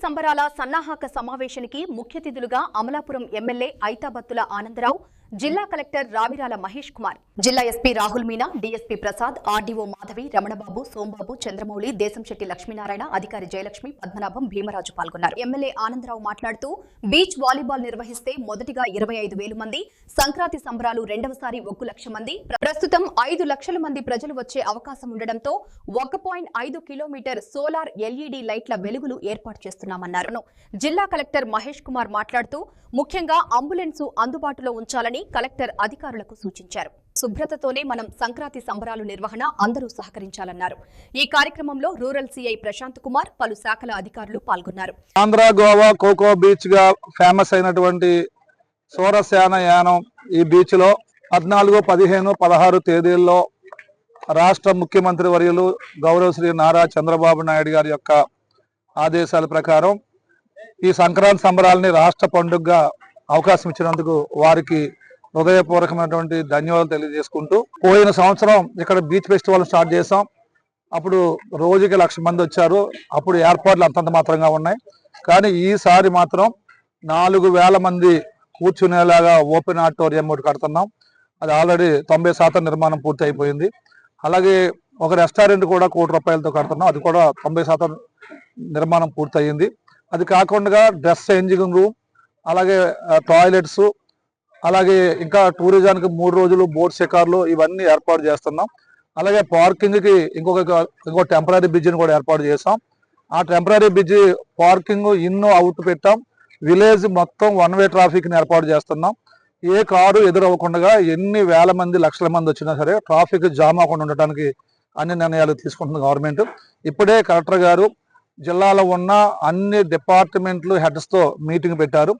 సంబరాల సన్నాహక సమావేశానికి ముఖ్య అతిథులుగా అమలాపురం ఎమ్మెల్యే ఐతాబత్తుల ఆనందరావు, జిల్లా కలెక్టర్ రావిరాల మహేష్ కుమార్, జిల్లా SP Rahul Meena, DSP Prasad, RDO Madhavi, Ramana Babu, Sombabu, Chandramouli, Desamsetti Lakshminarayana, అధికారి జయలక్ష్మి, పద్మనాభం, భీమరాజు పాల్గొన్నారు. ఎమ్మెల్యే ఆనందరావు మాట్లాడుతూ బీచ్ వాలీబాల్ నిర్వహిస్తే మొదటిగా 25,000 మంది, సంక్రాంతి సంబరాలు రెండవసారి 1 లక్ష మంది, ప్రస్తుతం 5 లక్షల మంది ప్రజలు వచ్చే అవకాశం ఉండడంతో 1.5 కిలోమీటర్ సోలార్ ఎల్ఈడీ లైట్ల వెలుగులు ఏర్పాటు చేస్తున్నామన్నారు. జిల్లా కలెక్టర్ మహేష్ కుమార్ మాట్లాడుతూ ముఖ్యంగా అంబులెన్స్ అందుబాటులో ఉంచాలని కలెక్టర్ అధికారులకు సూచించారు. శుభ్రతతోనే మనం సంక్రాంతి సంబరాలు నిర్వహణ అందరూ సహకరించాలన్నారు. ఈ కార్యక్రమంలో రూరల్ సిఐ ప్రశాంత్ కుమార్, పలు శాఖల అధికారులు పాల్గొన్నారు. ఆంధ్ర గోవా కోకో బీచ్ గా ఫేమస్ అయినటువంటి సౌరశాన యానం ఈ బీచ్ లో 14, 15, 16 తేదీల్లో రాష్ట్ర ముఖ్యమంత్రి వర్యులు గౌరవ శ్రీ నారా చంద్రబాబు నాయుడు గారి యొక్క ఆదేశాల ప్రకారం ఈ సంక్రాంతి సంబరాలని రాష్ట్ర పండుగగా అవకాశం ఇచ్చినందుకు వారికి హృదయపూర్వకమైనటువంటి ధన్యవాదాలు తెలియజేసుకుంటూ, పోయిన సంవత్సరం ఇక్కడ బీచ్ ఫెస్టివల్ స్టార్ట్ చేసాం. అప్పుడు రోజుకి 1 లక్ష మంది వచ్చారు. అప్పుడు ఏర్పాట్లు అంతంత మాత్రంగా ఉన్నాయి. కానీ ఈసారి మాత్రం 4,000 మంది కూర్చునేలాగా ఓపెన్ ఆడిటోరియం ఒకటి కడుతున్నాం. అది ఆల్రెడీ 90% నిర్మాణం పూర్తి అయిపోయింది. అలాగే ఒక రెస్టారెంట్ కూడా ₹1 కోటి కడుతున్నాం. అది కూడా 90% నిర్మాణం పూర్తయింది. అది కాకుండా డ్రెస్ చేంజింగ్ రూమ్, అలాగే టాయిలెట్స్, అలాగే ఇంకా టూరిజానికి 3 రోజులు బోట్ షికార్లు ఇవన్నీ ఏర్పాటు చేస్తున్నాం. అలాగే పార్కింగ్కి ఇంకో టెంపరీ బ్రిడ్జిని కూడా ఏర్పాటు చేసాం. ఆ temporary bridge parking in out పెట్టాం. విలేజ్ మొత్తం 1 వే ట్రాఫిక్ని ఏర్పాటు చేస్తున్నాం. ఏ కారు ఎదురవ్వకుండా ఎన్ని వేల మంది, లక్షల మంది వచ్చినా సరే ట్రాఫిక్ జామ్ అవ్వకుండా ఉండటానికి అన్ని నిర్ణయాలు తీసుకుంటుంది గవర్నమెంట్. ఇప్పుడే కలెక్టర్ గారు జిల్లాలో ఉన్న అన్ని డిపార్ట్మెంట్లు హెడ్స్తో మీటింగ్ పెట్టారు.